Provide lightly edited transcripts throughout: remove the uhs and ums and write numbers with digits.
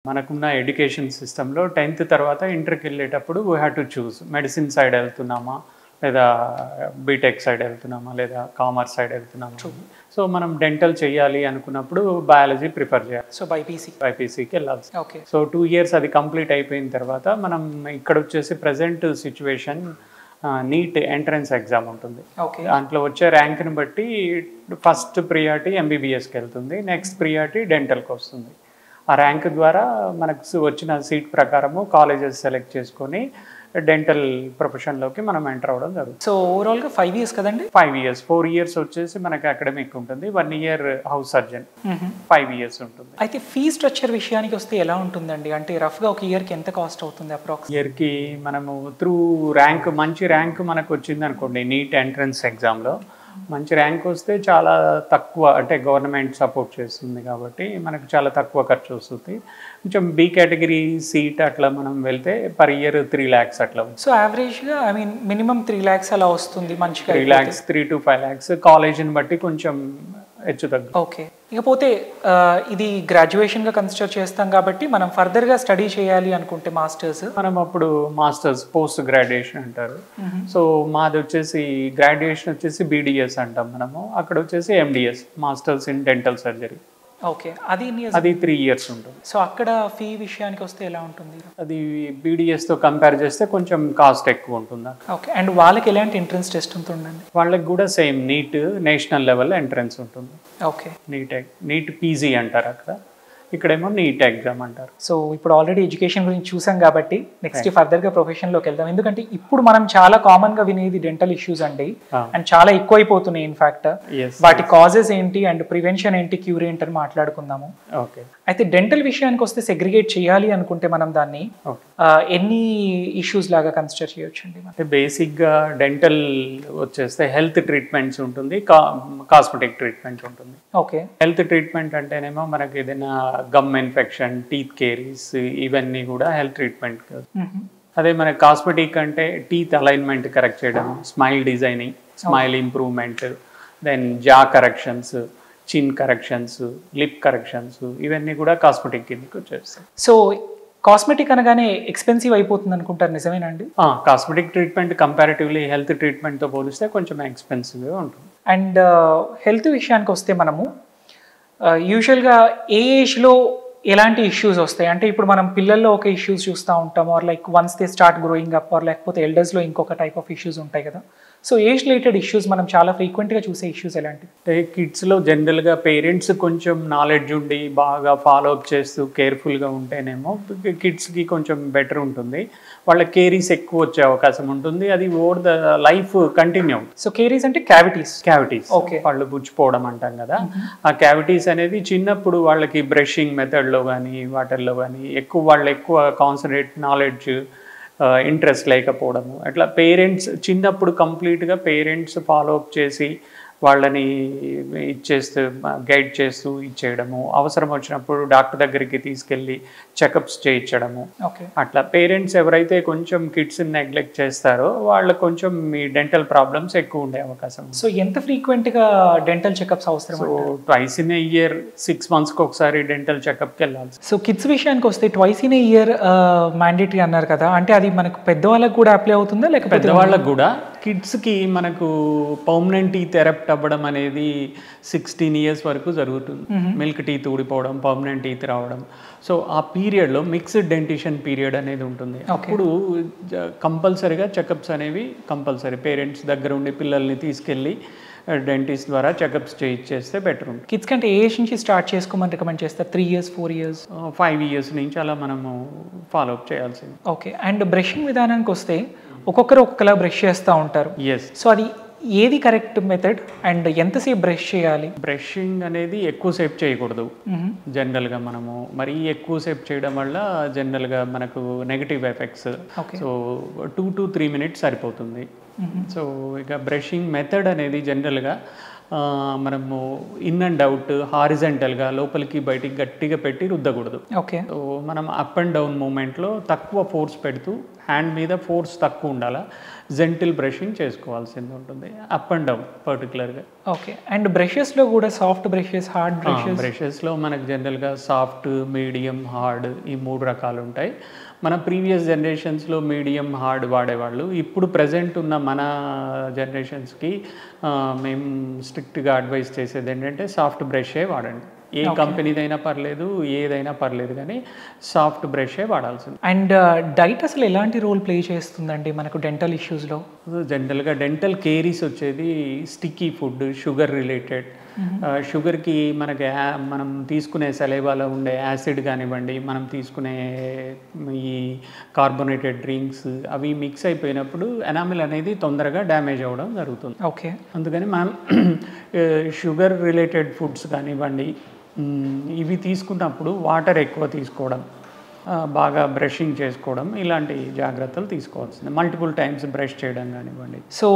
మనకున్న ఎడ్యుకేషన్ సిస్టంలో 10th తర్వాత ఇంటర్కి వెళ్ళేటప్పుడు we have to choose medicine side వెళ్తున్నామా లేదా బీటెక్ సైడ్ వెళ్తున్నామా లేదా కామర్స్ సైడ్ వెళ్తున్నామా. సో మనం డెంటల్ చేయాలి అనుకున్నప్పుడు బయాలజీ ప్రిఫర్ చేయాలి. సో బైపీసీకి వెళ్ళాలి. ఓకే. సో 2 years అది కంప్లీట్ అయిపోయిన తర్వాత మనం ఇక్కడ వచ్చేసి present situation NEET entrance exam ఉంటుంది. దాంట్లో వచ్చే ర్యాంక్ని బట్టి ఫస్ట్ ప్రియారిటీ ఎంబీబీఎస్కి వెళ్తుంది, నెక్స్ట్ ప్రియారిటీ డెంటల్కి వస్తుంది. ఆ ర్యాంక్ ద్వారా మనకు వచ్చిన సీట్ ప్రకారము కాలేజెస్ సెలెక్ట్ చేసుకొని డెంటల్ ప్రొఫెషన్లోకి మనం ఎంటర్ అవ్వడం జరుగుతుంది. సో ఓవరాల్గా 5 years కదండి? 5 years. 4 years వచ్చేసి మనకి అకాడమిక్ ఉంటుంది, 1 year హౌస్ సర్జన్, 5 years ఉంటుంది. అయితే ఫీ స్ట్రక్చర్ విషయానికి వస్తే ఎలా ఉంటుందండి? అంటే రఫ్గా ఒక ఇయర్కి ఎంత కాస్ట్ అవుతుంది అప్రాక్స్? ఇయర్కి మనము త్రూ ర్యాంక్, మంచి ర్యాంక్ మనకు వచ్చింది అనుకోండి నీట్ ఎంట్రన్స్ ఎగ్జామ్లో, మంచి ర్యాంక్ వస్తే చాలా తక్కువ, అంటే గవర్నమెంట్ సపోర్ట్ చేస్తుంది కాబట్టి మనకు చాలా తక్కువ ఖర్చు వస్తుంది. కొంచెం బి కేటగిరీ సీట్ అట్లా మనం వెళ్తే పర్ ఇయర్ 3 lakhs అట్లా. సో యావరేజ్గా మినిమం 3 lakhs అలా వస్తుంది మంచిగా. 3 lakhs 3 to 5 lakhs కాలేజీని బట్టి కొంచెం హెచ్చు తగ్గు. ఓకే. ఇకపోతే ఇది గ్రాడ్యుయేషన్గా కన్సిడర్ చేస్తాం కాబట్టి మనం ఫర్దర్గా స్టడీ చేయాలి అనుకుంటే మాస్టర్స్, మనం అప్పుడు మాస్టర్స్ పోస్ట్ గ్రాడ్యుయేషన్ అంటారు. సో మాది వచ్చేసి గ్రాడ్యుయేషన్ వచ్చేసి బీడిఎస్ అంటాం మనము, అక్కడ వచ్చేసి MDS, masters in dental surgery. Okay. అది 3 years ఉంటుంది. సో అక్కడ ఫీ విషయానికి వస్తే ఎలా ఉంటుంది? అది బీడిఎస్తో కంపేర్ చేస్తే కొంచెం కాస్ట్ ఎక్కువ ఉంటుందా. ఓకే. అండ్ వాళ్ళకి ఎలాంటి ఎంట్రన్స్ టెస్ట్ ఉంటుందండి? వాళ్ళకి కూడా same neat national level entrance ఉంటుంది. ఓకే. నీట్ పీజీ అంటారు అక్కడ, ఇక్కడేమో నీట్ ఎగ్జామ్ అంటారు. సో ఇప్పుడు ఆల్రెడీ ఎడ్యుకేషన్ గురించి చూసాం కాబట్టి నెక్స్ట్ ఫర్దర్గా ప్రొఫెషన్లోకి వెళ్దాం. ఎందుకంటే ఇప్పుడు మనం చాలా కామన్గా వినేది డెంటల్ ఇష్యూస్ అండి, అండ్ చాలా ఎక్కువ అయిపోతున్నాయి. ఇన్ఫాక్ట్ వాటి కాజెస్ ఏంటి అండ్ ప్రివెన్షన్ ఏంటి, క్యూర్ ఏంటి అని మాట్లాడుకుందాము. ఓకే. అయితే డెంటల్ విషయానికి వస్తే సెగ్రిగేట్ చేయాలి అనుకుంటే మనం దాన్ని ఎన్ని ఇష్యూస్ లాగా కన్సిడర్ చేయొచ్చు అండి? అంటే బేసిక్గా డెంటల్ వచ్చేస్తే హెల్త్ ట్రీట్మెంట్స్ ఉంటుంది, కాస్మెటిక్ ట్రీట్మెంట్ ఉంటుంది. ఓకే. హెల్త్ ట్రీట్మెంట్ అంటేనేమో మనకి ఏదైనా గమ్ ఇన్ఫెక్షన్, టీత్ కేరీస్, ఇవన్నీ కూడా హెల్త్ ట్రీట్మెంట్. అదే మన కాస్మెటిక్ అంటే టీత్ అలైన్మెంట్ కరెక్ట్ చేయడం, smile designing, smile improvement, then jaw corrections, chin corrections, lip corrections, ఇవన్నీ కూడా కాస్మెటిక్ కిందకి వచ్చేస్తాయి. సో కాస్మెటిక్ అనగానే ఎక్స్పెన్సివ్ అయిపోతుంది అనుకుంటారు, నిజమేనండి? కాస్మెటిక్ ట్రీట్మెంట్ కంపారిటివ్లీ హెల్త్ ట్రీట్మెంట్తో పోలిస్తే కొంచెం ఎక్స్పెన్సివ్గా ఉంటుంది. అండ్ హెల్త్ విషయానికి వస్తే మనము యూజువల్గా ఏ ఏజ్లో ఎలాంటి ఇష్యూస్ వస్తాయి? అంటే ఇప్పుడు మనం పిల్లల్లో ఒక ఇష్యూస్ చూస్తూ ఉంటాం, or like once they start growing up, or లేకపోతే ఎల్డర్స్లో ఇంకొక టైప్ ఆఫ్ ఇష్యూస్ ఉంటాయి కదా. సో ఏజ్ రిలేటెడ్ ఇష్యూస్ మనం చాలా ఫ్రీక్వెంట్గా చూసే ఇష్యూస్ ఎలాంటివి? అంటే కిడ్స్లో జనరల్గా పేరెంట్స్ కొంచెం నాలెడ్జ్ ఉండి బాగా ఫాలో అప్ చేస్తూ కేర్ఫుల్గా ఉంటేనేమో కిడ్స్కి కొంచెం బెటర్ ఉంటుంది, వాళ్ళ కేరీస్ ఎక్కువ వచ్చే అవకాశం ఉంటుంది. అది over the life continue. So caries అంటే క్యావిటీస్. ఓకే. వాళ్ళు బుచ్చిపోవడం అంటాం కదా, ఆ క్యావిటీస్ అనేది చిన్నప్పుడు వాళ్ళకి బ్రషింగ్ మెథడ్లో కానీ వాటర్లో కానీ వాళ్ళు ఎక్కువ కాన్సన్ట్రేట్, నాలెడ్జ్, ఇంట్రెస్ట్ లేకపోవడము, అట్లా పేరెంట్స్ చిన్నప్పుడు కంప్లీట్గా పేరెంట్స్ ఫాలో అప్ చేసి వాళ్ళని ఇచ్చేస్తూ గైడ్ చేస్తూ ఇచ్చేయడము, అవసరం వచ్చినప్పుడు డాక్టర్ దగ్గరికి తీసుకెళ్ళి చెకప్స్ చేయించడము. అట్లా పేరెంట్స్ ఎవరైతే కొంచెం కిడ్స్ని నెగ్లెక్ట్ చేస్తారో వాళ్ళకి కొంచెం మీ డెంటల్ ప్రాబ్లమ్స్ ఎక్కువ ఉండే అవకాశం. సో ఎంత ఫ్రీక్వెంట్గా డెంటల్ చెకప్స్ అవసరం? So twice in a year, 6 monthsకి ఒకసారి డెంటల్ చెకప్కి వెళ్ళాలి. సో కిడ్స్ విషయానికి వస్తే twice in a year mandatory అన్నారు కదా, అంటే అది మనకు పెద్దవాళ్ళకి కూడా అప్లై అవుతుందా లేకపోతే? పెద్దవాళ్ళకి కూడా. కిడ్స్కి మనకు పర్మనెంట్ టీత్ ఎరప్ట్ అవ్వడం అనేది 16 years వరకు జరుగుతుంది. మిల్క్ టీత్ ఊడిపోవడం, పర్మనెంట్ టీత్ రావడం. సో ఆ పీరియడ్లో మిక్స్డ్ డెంటిషన్ పీరియడ్ అనేది ఉంటుంది. అప్పుడు కంపల్సరీగా చెకప్స్ అనేవి కంపల్సరీ, పేరెంట్స్ దగ్గర ఉండి పిల్లల్ని తీసుకెళ్ళి డెంటిస్ట్ ద్వారా చెకప్స్ చేయిస్తే బెటర్ ఉంటుంది. కిడ్స్ కంటే ఏజ్ నుంచి స్టార్ట్ చేసుకోమని రికమెండ్ చేస్తారు? 3 years, 4 years? 5 years నుంచి అలా మనము ఫాలో అప్ చేయాల్సింది. ఓకే. అండ్ బ్రషింగ్ విధానానికి వస్తే ఒక్కొక్కరు ఒక్కొక్కలా బ్రష్ చేస్తూ ఉంటారు. సో అది ఏది కరెక్ట్ మెథడ్ అండ్ ఎంతసేపు బ్రష్ చేయాలి? బ్రషింగ్ అనేది ఎక్కువసేపు చేయకూడదు జనరల్గా. మనము మరీ ఎక్కువసేపు చేయడం వల్ల జనరల్గా మనకు negative effects. So 2 to 3 minutes సరిపోతుంది. సో ఇక బ్రషింగ్ మెథడ్ అనేది జనరల్గా మనము ఇన్ అండ్ అవుట్ హారిజెంటల్గా లోపలికి బయటికి గట్టిగా పెట్టి రుద్దకూడదు. ఓకే. సో మనం అప్ అండ్ డౌన్ మూమెంట్లో తక్కువ ఫోర్స్ పెడుతూ హ్యాండ్ మీద ఫోర్స్ తక్కువ ఉండాలా, జెంటిల్ బ్రషింగ్ చేసుకోవాల్సింది ఉంటుంది, అప్ అండ్ డౌన్ పర్టికులర్గా. ఓకే. అండ్ బ్రషెస్లో కూడా సాఫ్ట్ బ్రషెస్, హార్డ్ బ్రషెస్? బ్రషెస్లో మనకు జనరల్గా సాఫ్ట్, మీడియం, హార్డ్ ఈ 3 రకాలు ఉంటాయి. మన ప్రీవియస్ జనరేషన్స్లో మీడియం, హార్డ్ వాడేవాళ్ళు. ఇప్పుడు ప్రజెంట్ ఉన్న మన జనరేషన్స్కి మేము స్ట్రిక్ట్గా అడ్వైస్ చేసేది ఏంటంటే సాఫ్ట్ బ్రషే వాడండి. ఏ కంపెనీదైనా పర్లేదు, ఏదైనా పర్లేదు, కానీ సాఫ్ట్ బ్రషే వాడాల్సింది. అండ్ డైట్ అసలు ఎలాంటి రోల్ ప్లే చేస్తుందండి మనకు డెంటల్ ఇష్యూస్లో? జనరల్గా డెంటల్ కేరీస్ వచ్చేది స్టిక్కీ ఫుడ్, షుగర్ రిలేటెడ్. షుగర్కి మనం తీసుకునే సలైవాలో ఉండే యాసిడ్ కానివ్వండి, మనం తీసుకునే ఈ కార్బోనేటెడ్ డ్రింక్స్ అవి మిక్స్ అయిపోయినప్పుడు ఎనామిల్ అనేది తొందరగా డ్యామేజ్ అవ్వడం జరుగుతుంది. ఓకే. అందుకని మనం షుగర్ రిలేటెడ్ ఫుడ్స్ కానివ్వండి ఇవి తీసుకున్నప్పుడు వాటర్ ఎక్కువ తీసుకోవడం, బాగా బ్రషింగ్ చేసుకోవడం, ఇలాంటి జాగ్రత్తలు తీసుకోవాల్సింది. మల్టిపుల్ టైమ్స్ బ్రష్ చేయడం కానివ్వండి. సో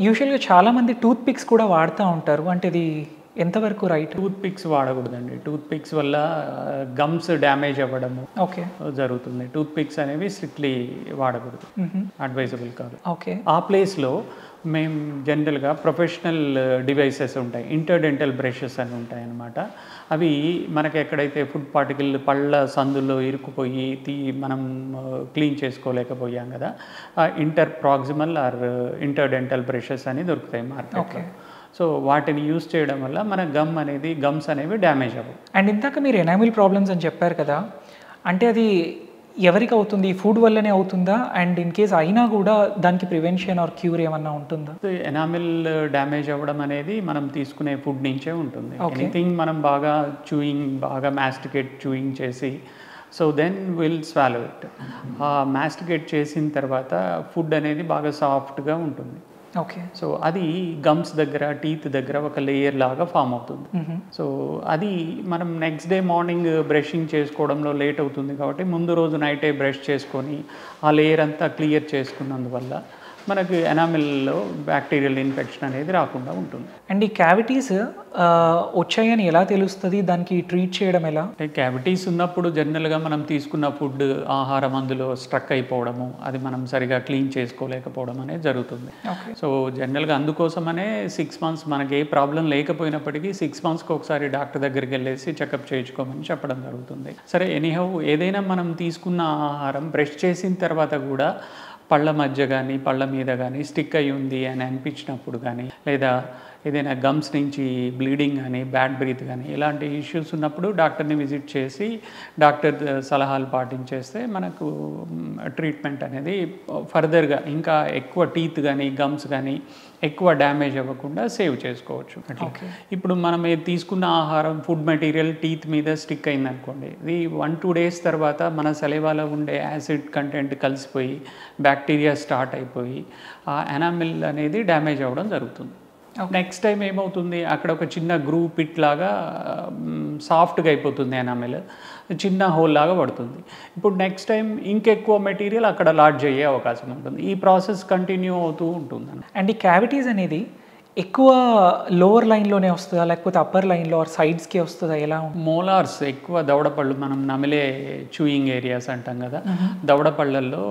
యూజువల్గా చాలామంది టూత్ పిక్స్ కూడా వాడుతూ ఉంటారు, అంటే ఇది ఎంతవరకు రైట్? టూత్ పిక్స్ వాడకూడదండి. టూత్ పిక్స్ వల్ల గమ్స్ డ్యామేజ్ అవ్వడము జరుగుతుంది. టూత్ పిక్స్ అనేవి స్ట్రిక్ట్లీ వాడకూడదు, అడ్వైజబుల్ కాదు. ఓకే. ఆ ప్లేస్లో మేము జనరల్గా ప్రొఫెషనల్ డివైసెస్ ఉంటాయి, ఇంటర్డెంటల్ బ్రషెస్ అని ఉంటాయి అన్నమాట. అవి మనకి ఎక్కడైతే ఫుడ్ పార్టికల్ పళ్ళ సందుల్లో ఇరుక్కుపోయి మనం క్లీన్ చేసుకోలేకపోయాం కదా, inter proximal or interdental brushes అని దొరుకుతాయి మార్కెట్లో. సో వాటిని యూజ్ చేయడం వల్ల మన గమ్స్ అనేవి డ్యామేజ్ అవ్వవు. అండ్ ఇందాక మీరు ఎనామిల్ ప్రాబ్లమ్స్ అని చెప్పారు కదా, అంటే అది ఎవరికి అవుతుంది? ఫుడ్ వల్లనే అవుతుందా? అండ్ ఇన్ కేస్ అయినా కూడా దానికి ప్రివెన్షన్ ఆర్ క్యూర్ ఏమన్నా ఉంటుందా? ఎనామిల్ డ్యామేజ్ అవ్వడం అనేది మనం తీసుకునే ఫుడ్ నుంచే ఉంటుంది. ఎనీథింగ్ మనం బాగా మాస్టికేట్ చేసి so then will swallow it. Masticate చేసిన తర్వాత ఫుడ్ అనేది బాగా సాఫ్ట్గా ఉంటుంది. ఓకే. సో అది గమ్స్ దగ్గర, టీత్ దగ్గర ఒక లేయర్ లాగా ఫామ్ అవుతుంది. సో అది మనం నెక్స్ట్ డే మార్నింగ్ బ్రషింగ్ చేసుకోవడంలో లేట్ అవుతుంది కాబట్టి ముందు రోజు నైటే బ్రష్ చేసుకొని ఆ లేయర్ అంతా క్లియర్ చేసుకున్నందువల్ల మనకు ఎనామిల్లో బ్యాక్టీరియల్ ఇన్ఫెక్షన్ అనేది రాకుండా ఉంటుంది. అండ్ ఈ క్యావిటీస్ వచ్చాయని ఎలా తెలుస్తుంది? దానికి ట్రీట్ చేయడం ఎలా? అంటే క్యావిటీస్ ఉన్నప్పుడు జనరల్గా మనం తీసుకున్న ఫుడ్, ఆహారం అందులో స్ట్రక్ అయిపోవడము, అది మనం సరిగా క్లీన్ చేసుకోలేకపోవడం అనేది జరుగుతుంది. సో జనరల్గా అందుకోసమనే 6 months మనకి ఏ ప్రాబ్లం లేకపోయినప్పటికీ 6 monthsకి ఒకసారి డాక్టర్ దగ్గరికి వెళ్ళేసి చెకప్ చేయించుకోమని చెప్పడం జరుగుతుంది. సరే, ఎనీహౌ ఏదైనా మనం తీసుకున్న ఆహారం బ్రష్ చేసిన తర్వాత కూడా పళ్ళ మధ్య కానీ పళ్ళ మీద కానీ స్టిక్ అయి ఉంది అని అనిపించినప్పుడు కానీ, లేదా ఏదైనా గమ్స్ నుంచి బ్లీడింగ్ కానీ, బ్యాడ్ బ్రీత్ కానీ ఇలాంటి ఇష్యూస్ ఉన్నప్పుడు డాక్టర్ని విజిట్ చేసి డాక్టర్ సలహాలు పాటించేస్తే మనకు ట్రీట్మెంట్ అనేది ఫర్దర్గా ఇంకా ఎక్కువ టీత్ కానీ గమ్స్ కానీ ఎక్కువ డ్యామేజ్ అవ్వకుండా సేవ్ చేసుకోవచ్చు. అట్లా ఇప్పుడు మనం తీసుకున్న ఆహారం, ఫుడ్ మెటీరియల్ టీత్ మీద స్టిక్ అయింది అనుకోండి, ఇది 1-2 days తర్వాత మన సలైవాలో ఉండే యాసిడ్ కంటెంట్ కలిసిపోయి బ్యాక్టీరియా స్టార్ట్ అయిపోయి ఆ ఎనామిల్ అనేది డ్యామేజ్ అవ్వడం జరుగుతుంది. నెక్స్ట్ టైం ఏమవుతుంది, అక్కడ ఒక చిన్న గ్రూవ్ పిట్ లాగా సాఫ్ట్గా అయిపోతుంది, ఎనామిల్ చిన్న హోల్ లాగా పడుతుంది. ఇప్పుడు నెక్స్ట్ టైం ఇంకెక్కువ మెటీరియల్ అక్కడ లాడ్జ్ అయ్యే అవకాశం ఉంటుంది. ఈ ప్రాసెస్ కంటిన్యూ అవుతూ ఉంటుంది. అండ్ ఈ క్యావిటీస్ అనేది ఎక్కువ లోవర్ లైన్లోనే వస్తుందా, లేకపోతే అప్పర్ లైన్లో ఆర్ సైడ్స్కి వస్తుందా? ఎలా? మోలార్స్ ఎక్కువ దవడపళ్ళు, మనం నమిలే చూయింగ్ ఏరియాస్ అంటాం కదా, దవడపళ్ళల్లో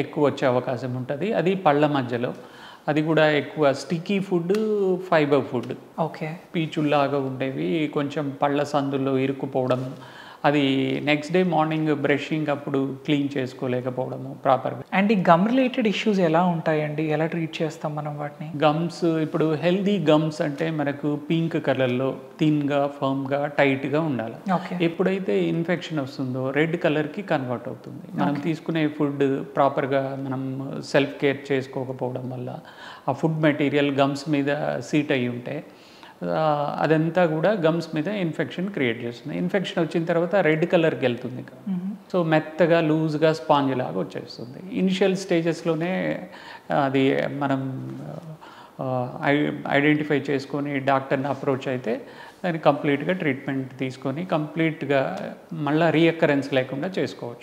ఎక్కువ వచ్చే అవకాశం ఉంటుంది. అది పళ్ళ మధ్యలో, అది కూడా ఎక్కువ sticky food, fibre food. Okay. పీచుల్లాగా ఉండేవి కొంచెం పళ్ళ సందుల్లో ఇరుక్కుపోవడం, అది నెక్స్ట్ డే మార్నింగ్ బ్రషింగ్ అప్పుడు క్లీన్ చేసుకోలేకపోవడము ప్రాపర్గా. అండ్ ఈ గమ్ రిలేటెడ్ ఇష్యూస్ ఎలా ఉంటాయండి? ఎలా ట్రీట్ చేస్తాం మనం వాటిని? గమ్స్ ఇప్పుడు హెల్దీ గమ్స్ అంటే మనకు పింక్ కలర్లో థిన్గా, ఫర్మ్గా, టైట్గా ఉండాలి. ఎప్పుడైతే ఇన్ఫెక్షన్ వస్తుందో రెడ్ కలర్కి కన్వర్ట్ అవుతుంది. మనం తీసుకునే ఫుడ్ ప్రాపర్గా మనం సెల్ఫ్ కేర్ చేసుకోకపోవడం వల్ల ఆ ఫుడ్ మెటీరియల్ గమ్స్ మీద సీట్ అయ్యి ఉంటే అదంతా కూడా గమ్స్ మీద ఇన్ఫెక్షన్ క్రియేట్ చేస్తుంది. ఇన్ఫెక్షన్ వచ్చిన తర్వాత రెడ్ కలర్కి వెళ్తుంది. సో మెత్తగా లూజ్గా స్పాంజ్ లాగా వచ్చేస్తుంది. ఇనిషియల్ స్టేజెస్లోనే అది మనం ఐడెంటిఫై చేసుకొని డాక్టర్ని అప్రోచ్ అయితే దాన్ని కంప్లీట్గా ట్రీట్మెంట్ తీసుకొని కంప్లీట్గా మళ్ళీ రీఅకరెన్స్ లేకుండా చేసుకోవచ్చు.